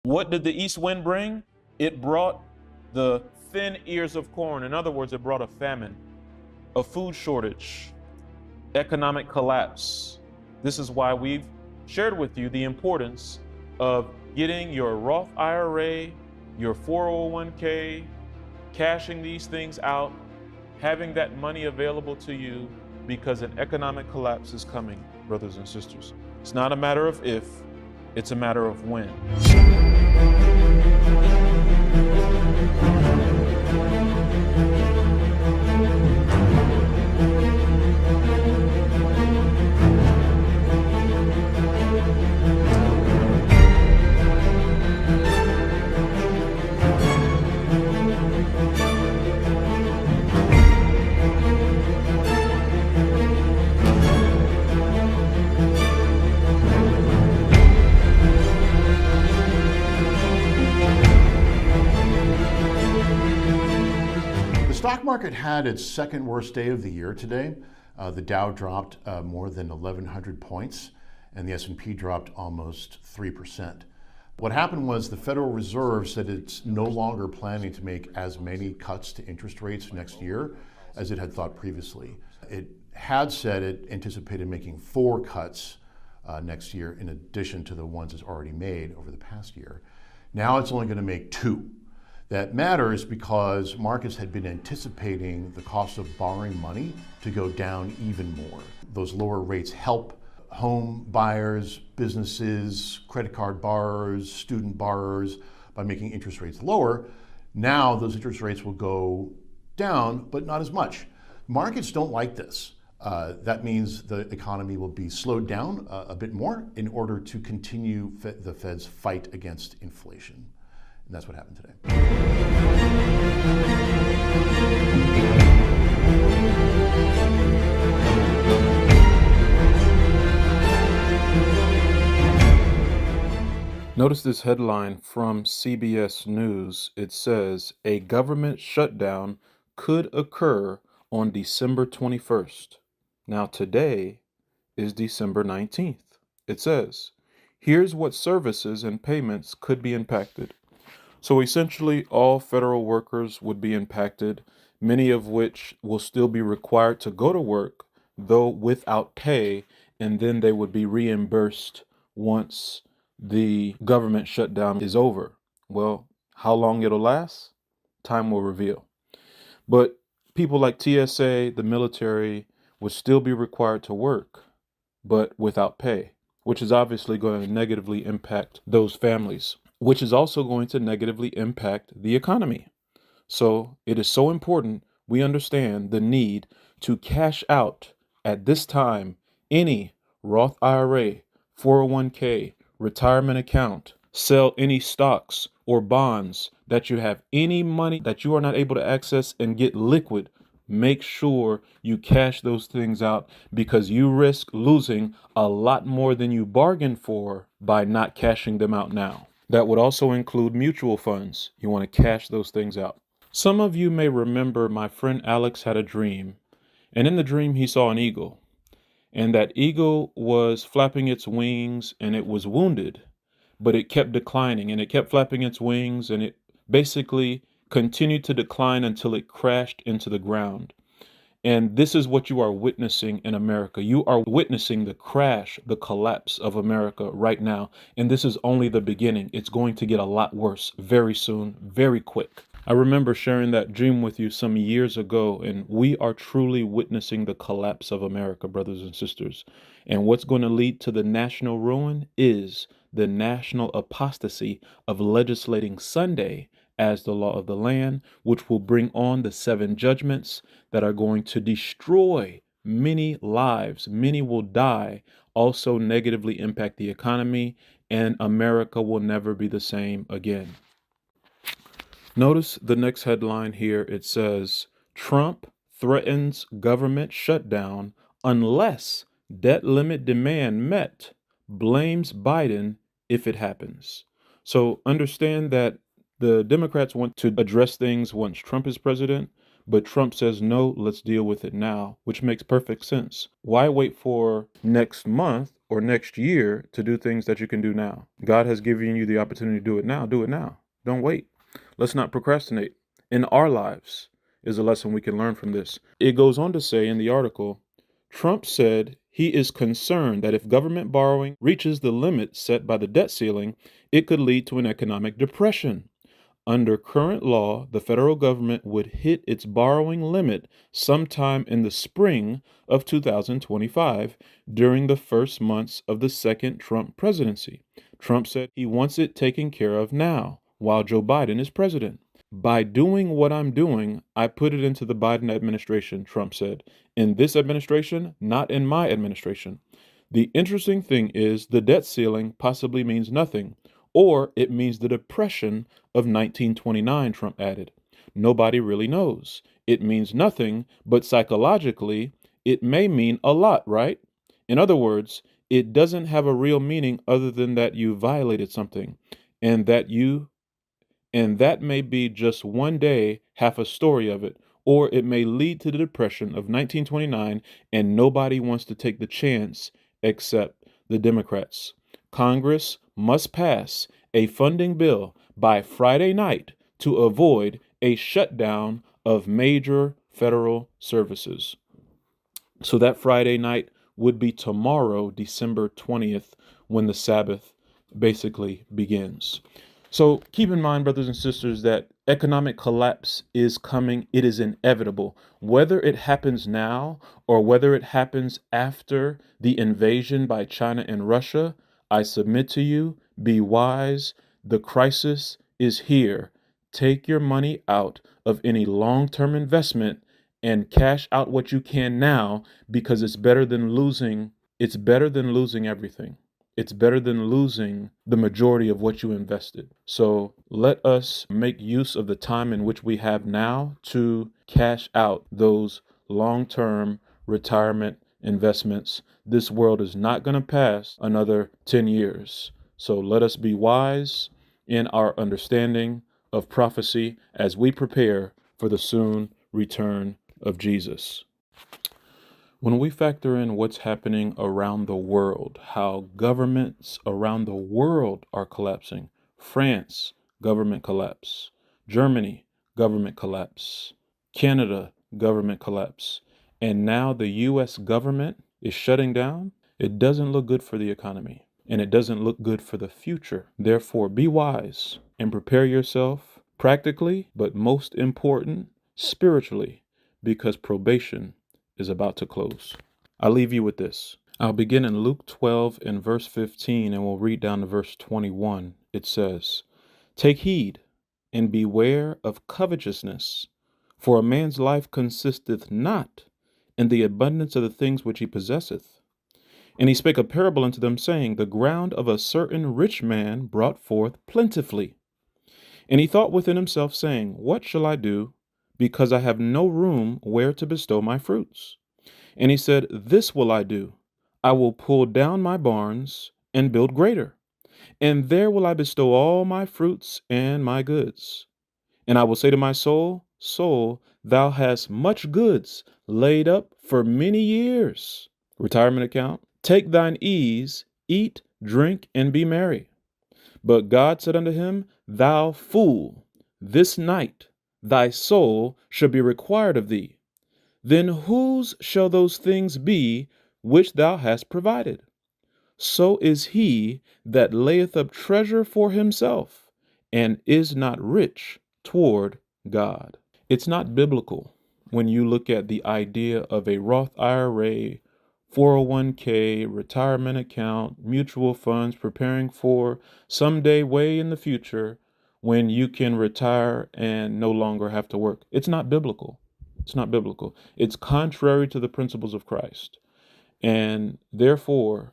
What did the east wind bring? It brought the thin ears of corn. In other words, it brought a famine, a food shortage, economic collapse. This is why we've shared with you the importance of getting your Roth IRA, your 401k, cashing these things out, having that money available to you, because an economic collapse is coming, brothers and sisters. It's not a matter of if, it's a matter of when. The stock market had its second worst day of the year today. The Dow dropped more than 1,100 points, and the S&P dropped almost 3%. What happened was the Federal Reserve said it's no longer planning to make as many cuts to interest rates next year as it had thought previously. It had said it anticipated making 4 cuts next year in addition to the ones it's already made over the past year. Now it's only going to make 2. That matters because markets had been anticipating the cost of borrowing money to go down even more. Those lower rates help home buyers, businesses, credit card borrowers, student borrowers by making interest rates lower. Now those interest rates will go down, but not as much. Markets don't like this. That means the economy will be slowed down a bit more in order to continue the Fed's fight against inflation. And that's what happened today. Notice this headline from CBS News. It says, a government shutdown could occur on December 21st. Now today is December 19th. It says, here's what services and payments could be impacted. So essentially, all federal workers would be impacted, many of which will still be required to go to work, though without pay, and then they would be reimbursed once the government shutdown is over. Well, how long it'll last, time will reveal. But people like TSA, the military, would still be required to work, but without pay, which is obviously going to negatively impact those families, which is also going to negatively impact the economy. So it is so important we understand the need to cash out at this time any Roth IRA, 401k, retirement account, sell any stocks or bonds that you have, any money that you are not able to access and get liquid. Make sure you cash those things out, because you risk losing a lot more than you bargained for by not cashing them out now. That would also include mutual funds. You want to cash those things out. Some of you may remember my friend Alex had a dream, and in the dream he saw an eagle, and that eagle was flapping its wings and it was wounded, but it kept declining and it kept flapping its wings, and it basically continued to decline until it crashed into the ground. And this is what you are witnessing in America. You are witnessing the crash, the collapse of America right now. And this is only the beginning. It's going to get a lot worse very soon, very quick. I remember sharing that dream with you some years ago, and we are truly witnessing the collapse of America, brothers and sisters. And what's going to lead to the national ruin is the national apostasy of legislating Sunday as the law of the land, which will bring on the 7 judgments that are going to destroy many lives. Many will die, also negatively impact the economy, and America will never be the same again. Notice the next headline here. It says, Trump threatens government shutdown unless debt limit demand met, blames Biden if it happens. So understand that the Democrats want to address things once Trump is president, But Trump says, no, let's deal with it now, which makes perfect sense. Why wait for next month or next year to do things that you can do now? God has given you the opportunity to do it now. Do it now. Don't wait. Let's not procrastinate. In our lives is a lesson we can learn from this. It goes on to say in the article, Trump said he is concerned that if government borrowing reaches the limit set by the debt ceiling, it could lead to an economic depression. Under current law, the federal government would hit its borrowing limit sometime in the spring of 2025 during the first months of the second Trump presidency. Trump said he wants it taken care of now, while Joe Biden is president. By doing what I'm doing, I put it into the Biden administration, Trump said. In this administration, not in my administration. The interesting thing is the debt ceiling possibly means nothing, or it means the depression of 1929, Trump added. Nobody really knows. It means nothing, but psychologically, it may mean a lot, right? In other words, it doesn't have a real meaning other than that you violated something, and that may be just one day, half a story of it, or it may lead to the depression of 1929, and nobody wants to take the chance except the Democrats. Congress must pass a funding bill by Friday night to avoid a shutdown of major federal services. So that Friday night would be tomorrow, December 20th, when the Sabbath basically begins. So keep in mind, brothers and sisters, that economic collapse is coming. It is inevitable. Whether it happens now or whether it happens after the invasion by China and Russia, I submit to you, be wise. The crisis is here. Take your money out of any long-term investment and cash out what you can now, because it's better than losing. It's better than losing everything. It's better than losing the majority of what you invested. So let us make use of the time in which we have now to cash out those long-term retirement investments. This world is not going to pass another 10 years. So let us be wise in our understanding of prophecy as we prepare for the soon return of Jesus. When we factor in what's happening around the world, how governments around the world are collapsing, France, government collapse, Germany, government collapse, Canada, government collapse, and now the U.S. government is shutting down, it doesn't look good for the economy, and it doesn't look good for the future. Therefore, be wise and prepare yourself practically, but most important, spiritually, because probation is about to close. I'll leave you with this. I'll begin in Luke 12 and verse 15, and we'll read down to verse 21. It says, "Take heed and beware of covetousness, for a man's life consisteth not in the abundance of the things which he possesseth. And he spake a parable unto them, saying, The ground of a certain rich man brought forth plentifully. And he thought within himself, saying, What shall I do, because I have no room where to bestow my fruits? And he said, This will I do. I will pull down my barns and build greater, and there will I bestow all my fruits and my goods. And I will say to my soul, Soul, thou hast much goods laid up for many years. Retirement account. Take thine ease, eat, drink, and be merry. But God said unto him, Thou fool, this night thy soul shall be required of thee. Then whose shall those things be which thou hast provided? So is he that layeth up treasure for himself, and is not rich toward God." It's not biblical when you look at the idea of a Roth IRA, 401k, retirement account, mutual funds, preparing for someday way in the future when you can retire and no longer have to work. It's not biblical. It's not biblical. It's contrary to the principles of Christ. And therefore,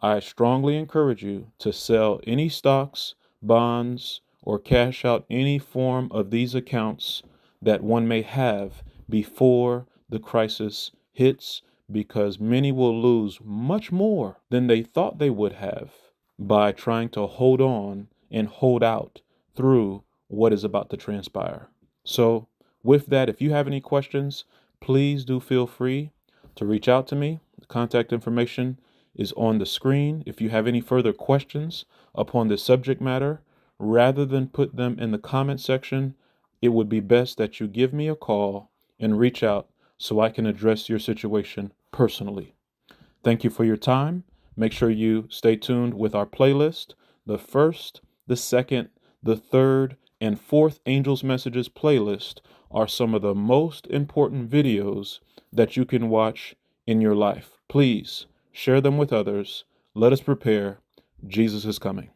I strongly encourage you to sell any stocks, bonds, or cash out any form of these accounts that one may have before the crisis hits, because many will lose much more than they thought they would have by trying to hold on and hold out through what is about to transpire. So With that, if you have any questions, please do feel free to reach out to me. The contact information is on the screen. If you have any further questions upon this subject matter, rather than put them in the comment section, it would be best that you give me a call and reach out so I can address your situation personally. Thank you for your time. Make sure you stay tuned with our playlist. The first, the second, the third, and fourth Angels Messages playlist are some of the most important videos that you can watch in your life. Please share them with others. Let us prepare. Jesus is coming.